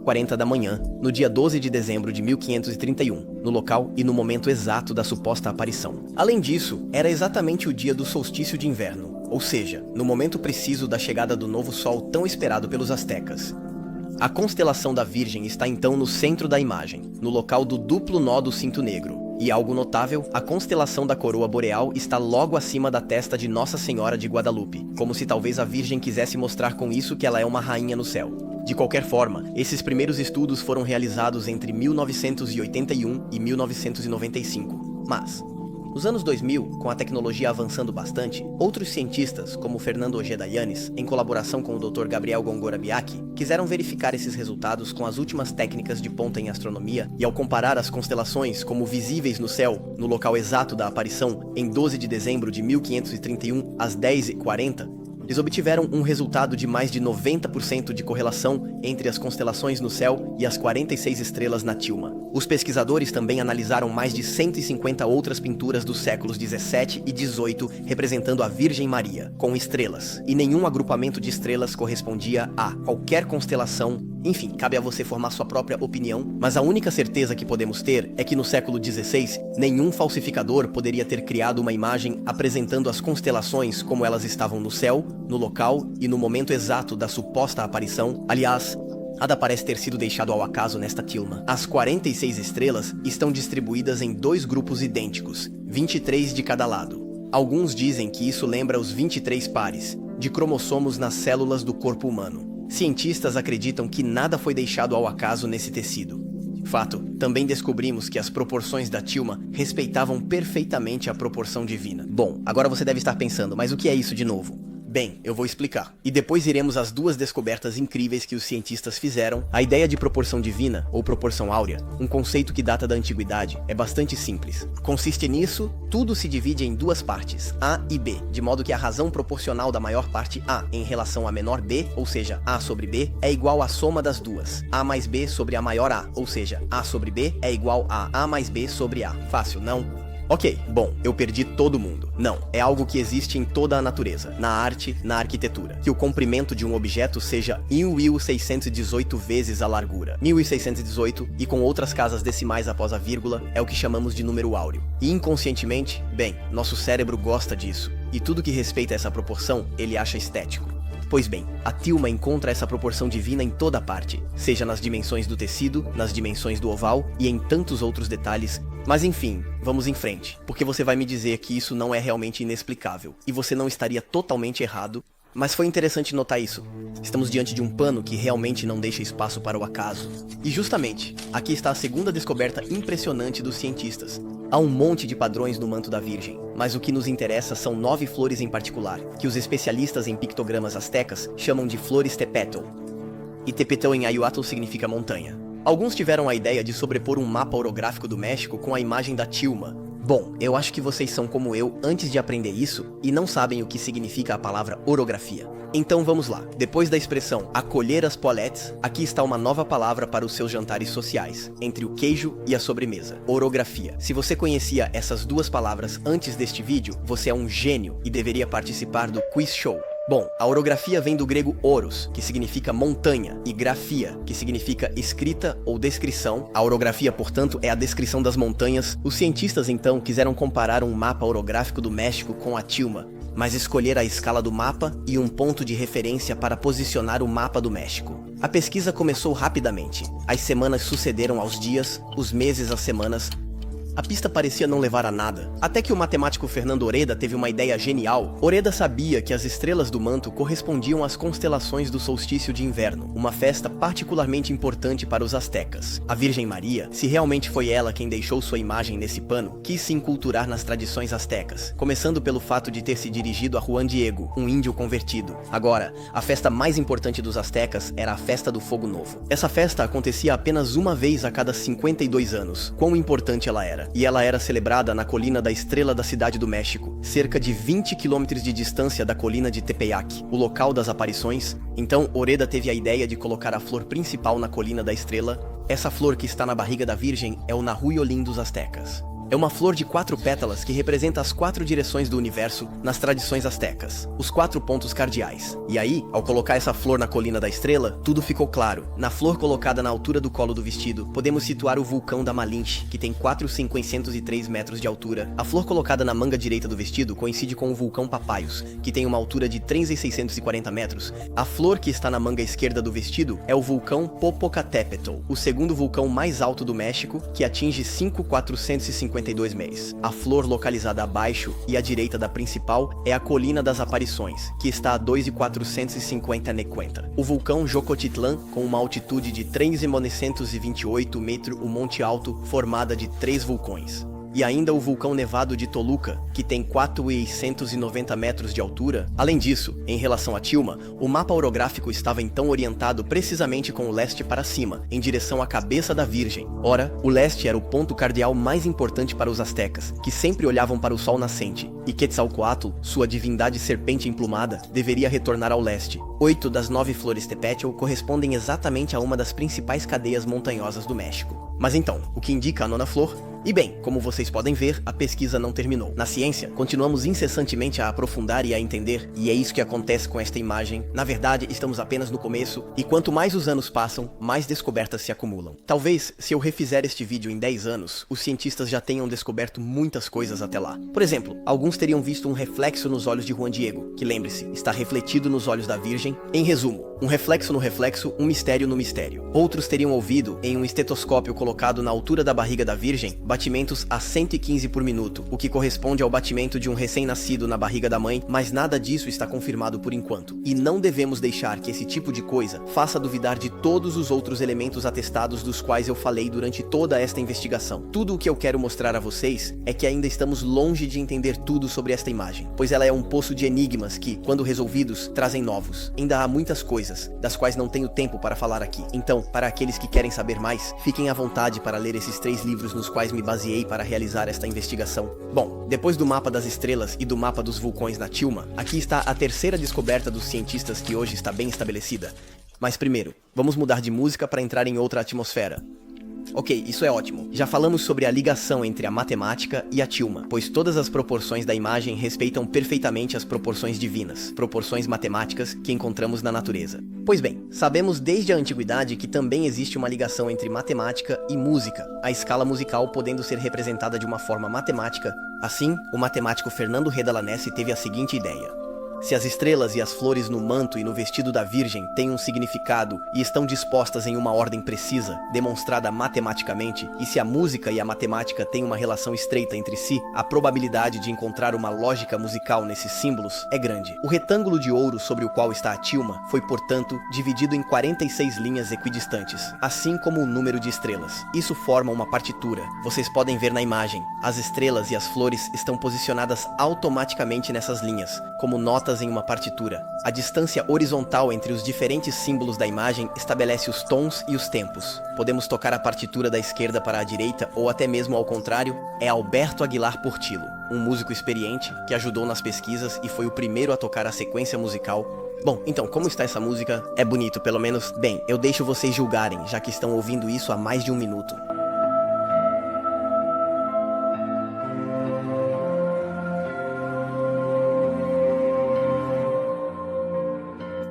40 da manhã, no dia 12 de dezembro de 1531, no local e no momento exato da suposta aparição. Além disso, era exatamente o dia do solstício de inverno, ou seja, no momento preciso da chegada do novo sol tão esperado pelos astecas. A constelação da Virgem está então no centro da imagem, no local do duplo nó do cinto negro. E algo notável, a constelação da coroa boreal está logo acima da testa de Nossa Senhora de Guadalupe, como se talvez a Virgem quisesse mostrar com isso que ela é uma rainha no céu. De qualquer forma, esses primeiros estudos foram realizados entre 1981 e 1995. Mas, nos anos 2000, com a tecnologia avançando bastante, outros cientistas, como Fernando Ojeda Yanes, em colaboração com o Dr. Gabriel Gongora Biaki, quiseram verificar esses resultados com as últimas técnicas de ponta em astronomia, e ao comparar as constelações como visíveis no céu, no local exato da aparição, em 12 de dezembro de 1531, às 10h40, eles obtiveram um resultado de mais de 90% de correlação entre as constelações no céu e as 46 estrelas na tilma. Os pesquisadores também analisaram mais de 150 outras pinturas dos séculos 17 e 18 representando a Virgem Maria, com estrelas, e nenhum agrupamento de estrelas correspondia a qualquer constelação Enfim, cabe a você formar sua própria opinião, mas a única certeza que podemos ter é que no século XVI, nenhum falsificador poderia ter criado uma imagem apresentando as constelações como elas estavam no céu, no local e no momento exato da suposta aparição. Aliás, nada parece ter sido deixado ao acaso nesta tilma. As 46 estrelas estão distribuídas em 2 grupos idênticos, 23 de cada lado. Alguns dizem que isso lembra os 23 pares de cromossomos nas células do corpo humano. Cientistas acreditam que nada foi deixado ao acaso nesse tecido. Fato, também descobrimos que as proporções da tilma respeitavam perfeitamente a proporção divina. Bom, agora você deve estar pensando, mas o que é isso de novo? Bem, eu vou explicar. E depois iremos às 2 descobertas incríveis que os cientistas fizeram. A ideia de proporção divina, ou proporção áurea, um conceito que data da antiguidade, é bastante simples. Consiste nisso, tudo se divide em 2 partes, A e B, de modo que a razão proporcional da maior parte A em relação à menor B, ou seja, A sobre B, é igual à soma das duas. A mais B sobre a maior A, ou seja, A sobre B é igual a A mais B sobre A. Fácil, não? Ok, bom, eu perdi todo mundo. Não, é algo que existe em toda a natureza, na arte, na arquitetura. Que o comprimento de um objeto seja 1618 vezes a largura. 1618, e com outras casas decimais após a vírgula, é o que chamamos de número áureo. E inconscientemente, bem, nosso cérebro gosta disso. E tudo que respeita essa proporção, ele acha estético. Pois bem, a tilma encontra essa proporção divina em toda parte, seja nas dimensões do tecido, nas dimensões do oval e em tantos outros detalhes. Mas enfim, vamos em frente, porque você vai me dizer que isso não é realmente inexplicável, e você não estaria totalmente errado. Mas foi interessante notar isso. Estamos diante de um pano que realmente não deixa espaço para o acaso. E justamente, aqui está a segunda descoberta impressionante dos cientistas. Há um monte de padrões no manto da Virgem, mas o que nos interessa são 9 flores em particular, que os especialistas em pictogramas astecas chamam de flores Tepetl. E Tepetl em Ayuatl significa montanha. Alguns tiveram a ideia de sobrepor um mapa orográfico do México com a imagem da tilma. Bom, eu acho que vocês são como eu antes de aprender isso e não sabem o que significa a palavra orografia. Então vamos lá. Depois da expressão acolher as polettes, aqui está uma nova palavra para os seus jantares sociais, entre o queijo e a sobremesa. Orografia. Se você conhecia essas 2 palavras antes deste vídeo, você é um gênio e deveria participar do quiz show. Bom, a orografia vem do grego oros, que significa montanha, e grafia, que significa escrita ou descrição. A orografia, portanto, é a descrição das montanhas. Os cientistas, então, quiseram comparar um mapa orográfico do México com a tilma, mas escolher a escala do mapa e um ponto de referência para posicionar o mapa do México. A pesquisa começou rapidamente. As semanas sucederam aos dias, os meses às semanas. A pista parecia não levar a nada, até que o matemático Fernando Oreda teve uma ideia genial. Oreda sabia que as estrelas do manto correspondiam às constelações do solstício de inverno, uma festa particularmente importante para os astecas. A Virgem Maria, se realmente foi ela quem deixou sua imagem nesse pano, quis se enculturar nas tradições astecas, começando pelo fato de ter se dirigido a Juan Diego, um índio convertido. Agora, a festa mais importante dos astecas era a Festa do Fogo Novo. Essa festa acontecia apenas uma vez a cada 52 anos. Quão importante ela era! E ela era celebrada na colina da Estrela da Cidade do México, cerca de 20 quilômetros de distância da colina de Tepeyac, o local das aparições. Então, Oreda teve a ideia de colocar a flor principal na colina da estrela. Essa flor que está na barriga da Virgem é o Nahuyolim dos astecas. É uma flor de 4 pétalas que representa as 4 direções do universo nas tradições astecas, os 4 pontos cardeais. E aí, ao colocar essa flor na colina da estrela, tudo ficou claro. Na flor colocada na altura do colo do vestido, podemos situar o vulcão da Malinche, que tem 4.503 metros de altura. A flor colocada na manga direita do vestido coincide com o vulcão Papayos, que tem uma altura de 3.640 metros. A flor que está na manga esquerda do vestido é o vulcão Popocatépetl, o segundo vulcão mais alto do México, que atinge 5.452 meses. A flor localizada abaixo e à direita da principal é a Colina das Aparições, que está a 2.450 nequenta. O vulcão Jocotitlán, com uma altitude de 3.928 metros, o Monte Alto, formada de 3 vulcões. E ainda o vulcão nevado de Toluca, que tem 4.190 metros de altura. Além disso, em relação à tilma, o mapa orográfico estava então orientado precisamente com o leste para cima, em direção à cabeça da Virgem. Ora, o leste era o ponto cardeal mais importante para os astecas, que sempre olhavam para o sol nascente. e Quetzalcoatl, sua divindade serpente emplumada, deveria retornar ao leste. 8 das 9 flores Tepetl correspondem exatamente a uma das principais cadeias montanhosas do México. Mas então, o que indica a nona flor? E bem, como vocês podem ver, a pesquisa não terminou. Na ciência, continuamos incessantemente a aprofundar e a entender, e é isso que acontece com esta imagem. Na verdade, estamos apenas no começo, e quanto mais os anos passam, mais descobertas se acumulam. Talvez, se eu refizer este vídeo em 10 anos, os cientistas já tenham descoberto muitas coisas até lá. Por exemplo, alguns teriam visto um reflexo nos olhos de Juan Diego, que, lembre-se, está refletido nos olhos da Virgem. Em resumo, um reflexo no reflexo, um mistério no mistério. Outros teriam ouvido, em um estetoscópio colocado na altura da barriga da Virgem, batimentos a 115 por minuto, o que corresponde ao batimento de um recém-nascido na barriga da mãe, mas nada disso está confirmado por enquanto. E não devemos deixar que esse tipo de coisa faça duvidar de todos os outros elementos atestados dos quais eu falei durante toda esta investigação. Tudo o que eu quero mostrar a vocês é que ainda estamos longe de entender tudo sobre esta imagem, pois ela é um poço de enigmas que, quando resolvidos, trazem novos. Ainda há muitas coisas, das quais não tenho tempo para falar aqui. Então, para aqueles que querem saber mais, fiquem à vontade para ler esses 3 livros nos quais me baseei para realizar esta investigação. Bom, depois do mapa das estrelas e do mapa dos vulcões na Tilma, aqui está a terceira descoberta dos cientistas que hoje está bem estabelecida. Mas primeiro, vamos mudar de música para entrar em outra atmosfera. Ok, isso é ótimo. Já falamos sobre a ligação entre a matemática e a tilma, pois todas as proporções da imagem respeitam perfeitamente as proporções divinas, proporções matemáticas que encontramos na natureza. Pois bem, sabemos desde a antiguidade que também existe uma ligação entre matemática e música, a escala musical podendo ser representada de uma forma matemática. Assim, o matemático Fernando Redalanese teve a seguinte ideia: se as estrelas e as flores no manto e no vestido da Virgem têm um significado e estão dispostas em uma ordem precisa, demonstrada matematicamente, e se a música e a matemática têm uma relação estreita entre si, a probabilidade de encontrar uma lógica musical nesses símbolos é grande. O retângulo de ouro sobre o qual está a tilma foi, portanto, dividido em 46 linhas equidistantes, assim como o número de estrelas. Isso forma uma partitura. Vocês podem ver na imagem. As estrelas e as flores estão posicionadas automaticamente nessas linhas, como notas em uma partitura. A distância horizontal entre os diferentes símbolos da imagem estabelece os tons e os tempos. Podemos tocar a partitura da esquerda para a direita ou até mesmo ao contrário. É Alberto Aguilar Portillo, um músico experiente que ajudou nas pesquisas e foi o primeiro a tocar a sequência musical. Bom, então, como está essa música? É bonito, pelo menos? Bem, eu deixo vocês julgarem, já que estão ouvindo isso há mais de 1 minuto.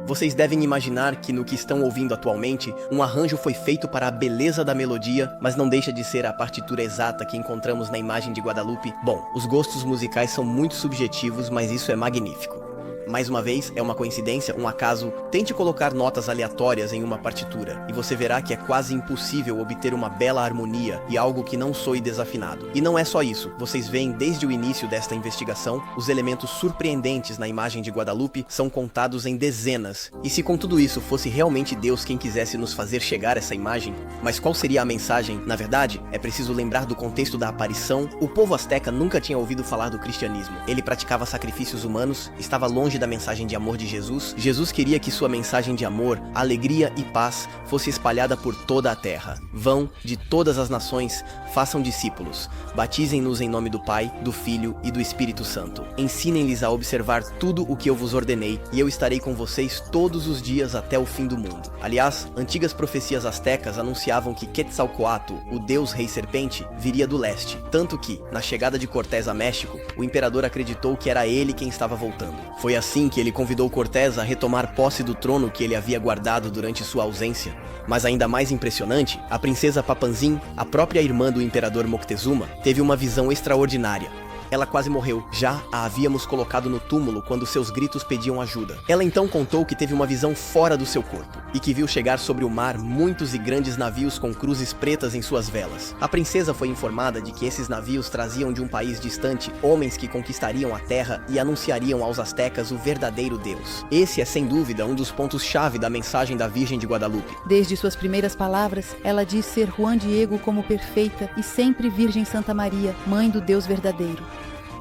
Vocês devem imaginar que no que estão ouvindo atualmente, um arranjo foi feito para a beleza da melodia, mas não deixa de ser a partitura exata que encontramos na imagem de Guadalupe. Bom, os gostos musicais são muito subjetivos, mas isso é magnífico. Mais uma vez, é uma coincidência, um acaso. Tente colocar notas aleatórias em uma partitura, e você verá que é quase impossível obter uma bela harmonia e algo que não soe desafinado. E não é só isso, vocês veem desde o início desta investigação, os elementos surpreendentes na imagem de Guadalupe são contados em dezenas. E se com tudo isso fosse realmente Deus quem quisesse nos fazer chegar essa imagem, mas qual seria a mensagem? Na verdade, é preciso lembrar do contexto da aparição. O povo asteca nunca tinha ouvido falar do cristianismo. Ele praticava sacrifícios humanos, estava longe da mensagem de amor de Jesus. Jesus queria que sua mensagem de amor, alegria e paz fosse espalhada por toda a terra. Vão de todas as nações, façam discípulos, batizem-nos em nome do Pai, do Filho e do Espírito Santo. Ensinem-lhes a observar tudo o que eu vos ordenei, e eu estarei com vocês todos os dias até o fim do mundo. Aliás, antigas profecias astecas anunciavam que Quetzalcoatl, o deus rei serpente, viria do leste, tanto que, na chegada de Cortés a México, o imperador acreditou que era ele quem estava voltando. Foi assim que ele convidou Cortés a retomar posse do trono que ele havia guardado durante sua ausência. Mas ainda mais impressionante, a princesa Papanzin, a própria irmã do imperador Moctezuma, teve uma visão extraordinária. Ela quase morreu. Já a havíamos colocado no túmulo quando seus gritos pediam ajuda. Ela então contou que teve uma visão fora do seu corpo e que viu chegar sobre o mar muitos e grandes navios com cruzes pretas em suas velas. A princesa foi informada de que esses navios traziam de um país distante homens que conquistariam a terra e anunciariam aos astecas o verdadeiro Deus. Esse é sem dúvida um dos pontos-chave da mensagem da Virgem de Guadalupe. Desde suas primeiras palavras, ela diz ser Juan Diego como perfeita e sempre Virgem Santa Maria, mãe do Deus verdadeiro.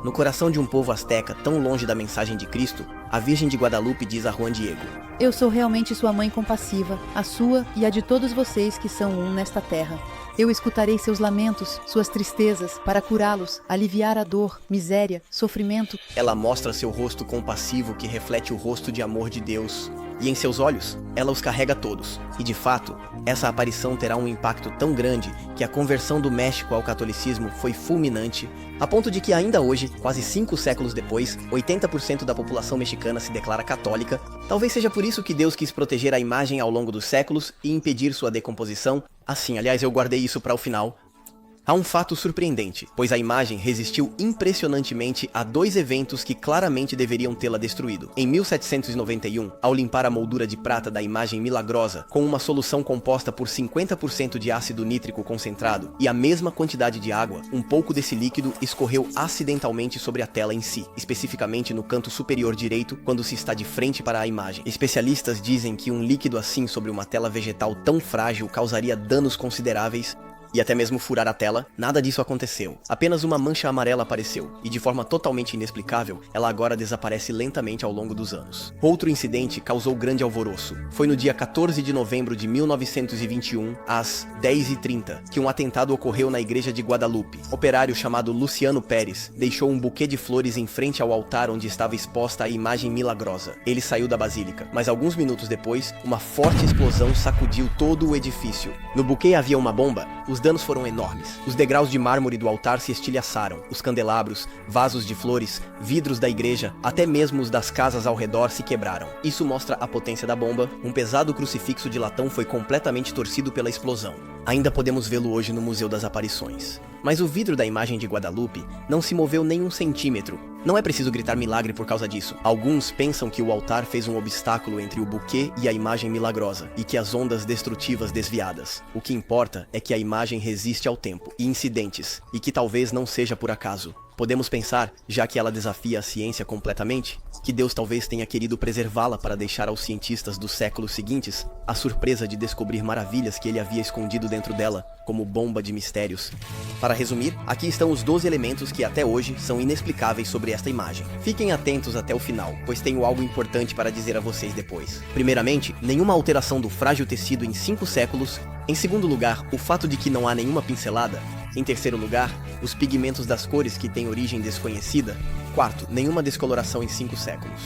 No coração de um povo asteca tão longe da mensagem de Cristo, a Virgem de Guadalupe diz a Juan Diego: Eu sou realmente sua mãe compassiva, a sua e a de todos vocês que são um nesta terra. Eu escutarei seus lamentos, suas tristezas, para curá-los, aliviar a dor, miséria, sofrimento. Ela mostra seu rosto compassivo que reflete o rosto de amor de Deus. E em seus olhos, ela os carrega todos. E de fato, essa aparição terá um impacto tão grande que a conversão do México ao catolicismo foi fulminante, a ponto de que ainda hoje, quase 5 séculos depois, 80% da população mexicana se declara católica. Talvez seja por isso que Deus quis proteger a imagem ao longo dos séculos e impedir sua decomposição. Assim, aliás, eu guardei isso para o final. Há um fato surpreendente, pois a imagem resistiu impressionantemente a 2 eventos que claramente deveriam tê-la destruído. Em 1791, ao limpar a moldura de prata da imagem milagrosa com uma solução composta por 50% de ácido nítrico concentrado e a mesma quantidade de água, um pouco desse líquido escorreu acidentalmente sobre a tela em si, especificamente no canto superior direito quando se está de frente para a imagem. Especialistas dizem que um líquido assim sobre uma tela vegetal tão frágil causaria danos consideráveis e até mesmo furar a tela. Nada disso aconteceu. Apenas uma mancha amarela apareceu, e de forma totalmente inexplicável, ela agora desaparece lentamente ao longo dos anos. Outro incidente causou grande alvoroço. Foi no dia 14 de novembro de 1921, às 10h30, que um atentado ocorreu na igreja de Guadalupe. Um operário chamado Luciano Pérez deixou um buquê de flores em frente ao altar onde estava exposta a imagem milagrosa. Ele saiu da basílica, mas alguns minutos depois, uma forte explosão sacudiu todo o edifício. No buquê havia uma bomba. Os danos foram enormes. Os degraus de mármore do altar se estilhaçaram, os candelabros, vasos de flores, vidros da igreja, até mesmo os das casas ao redor se quebraram. Isso mostra a potência da bomba. Um pesado crucifixo de latão foi completamente torcido pela explosão. Ainda podemos vê-lo hoje no Museu das Aparições. Mas o vidro da imagem de Guadalupe não se moveu nem 1 centímetro. Não é preciso gritar milagre por causa disso. Alguns pensam que o altar fez um obstáculo entre o buquê e a imagem milagrosa, e que as ondas destrutivas desviadas. O que importa é que a imagem resiste ao tempo e incidentes, e que talvez não seja por acaso. Podemos pensar, já que ela desafia a ciência completamente, que Deus talvez tenha querido preservá-la para deixar aos cientistas dos séculos seguintes a surpresa de descobrir maravilhas que ele havia escondido dentro dela, como bomba de mistérios. Para resumir, aqui estão os 12 elementos que até hoje são inexplicáveis sobre esta imagem. Fiquem atentos até o final, pois tenho algo importante para dizer a vocês depois. Primeiramente, nenhuma alteração do frágil tecido em 5 séculos. Em segundo lugar, o fato de que não há nenhuma pincelada. Em terceiro lugar, os pigmentos das cores que têm origem desconhecida. Quarto, nenhuma descoloração em 5 séculos.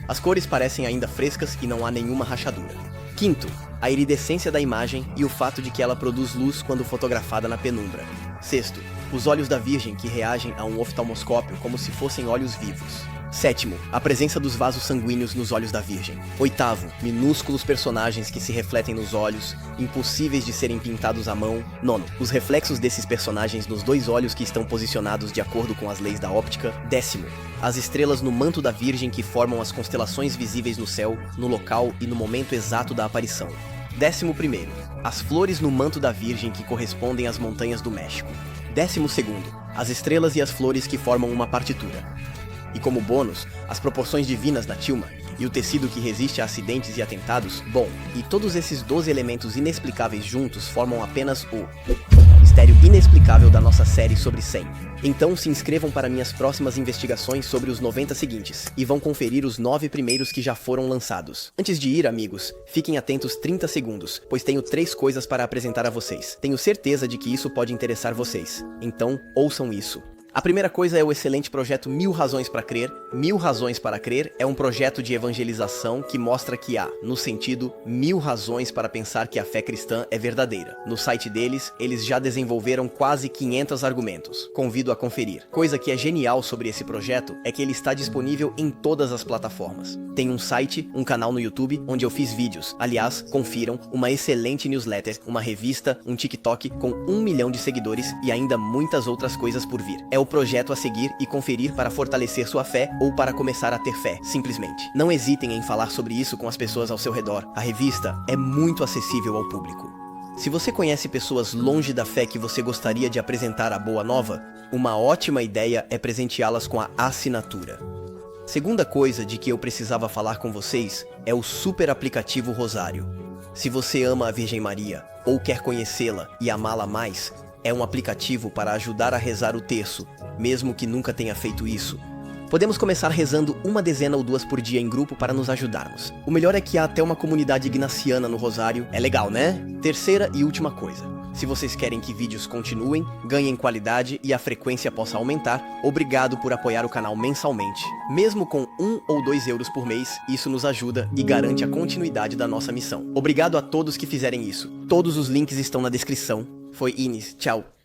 As cores parecem ainda frescas e não há nenhuma rachadura. Quinto, a iridescência da imagem e o fato de que ela produz luz quando fotografada na penumbra. Sexto, os olhos da Virgem que reagem a um oftalmoscópio como se fossem olhos vivos. Sétimo, a presença dos vasos sanguíneos nos olhos da Virgem. Oitavo, minúsculos personagens que se refletem nos olhos, impossíveis de serem pintados à mão. Nono, os reflexos desses personagens nos 2 olhos que estão posicionados de acordo com as leis da óptica. Décimo, as estrelas no manto da Virgem que formam as constelações visíveis no céu, no local e no momento exato da aparição. 11º, as flores no manto da Virgem que correspondem às montanhas do México. 12º, as estrelas e as flores que formam uma partitura. E como bônus, as proporções divinas da tilma e o tecido que resiste a acidentes e atentados. Bom, e todos esses 12 elementos inexplicáveis juntos formam apenas o mistério inexplicável da nossa série sobre 100. Então se inscrevam para minhas próximas investigações sobre os 90 seguintes, e vão conferir os 9 primeiros que já foram lançados. Antes de ir, amigos, fiquem atentos 30 segundos, pois tenho 3 coisas para apresentar a vocês. Tenho certeza de que isso pode interessar vocês. Então, ouçam isso. A primeira coisa é o excelente projeto 1000 Razões para Crer. 1000 Razões para Crer é um projeto de evangelização que mostra que há, no sentido, 1000 razões para pensar que a fé cristã é verdadeira. No site deles, eles já desenvolveram quase 500 argumentos. Convido a conferir. Coisa que é genial sobre esse projeto é que ele está disponível em todas as plataformas. Tem um site, um canal no YouTube, onde eu fiz vídeos. Aliás, confiram, uma excelente newsletter, uma revista, um TikTok com 1 milhão de seguidores e ainda muitas outras coisas por vir. É o projeto a seguir e conferir para fortalecer sua fé ou para começar a ter fé, simplesmente. Não hesitem em falar sobre isso com as pessoas ao seu redor. A revista é muito acessível ao público. Se você conhece pessoas longe da fé que você gostaria de apresentar a boa nova, uma ótima ideia é presenteá-las com a assinatura. Segunda coisa de que eu precisava falar com vocês é o super aplicativo Rosário. Se você ama a Virgem Maria ou quer conhecê-la e amá-la mais, é um aplicativo para ajudar a rezar o terço, mesmo que nunca tenha feito isso. Podemos começar rezando uma dezena ou duas por dia em grupo para nos ajudarmos. O melhor é que há até uma comunidade ignaciana no Rosário. É legal, né? Terceira e última coisa. Se vocês querem que vídeos continuem, ganhem qualidade e a frequência possa aumentar, obrigado por apoiar o canal mensalmente. Mesmo com 1 ou 2 euros por mês, isso nos ajuda e garante a continuidade da nossa missão. Obrigado a todos que fizerem isso. Todos os links estão na descrição. Foi Ines, tchau.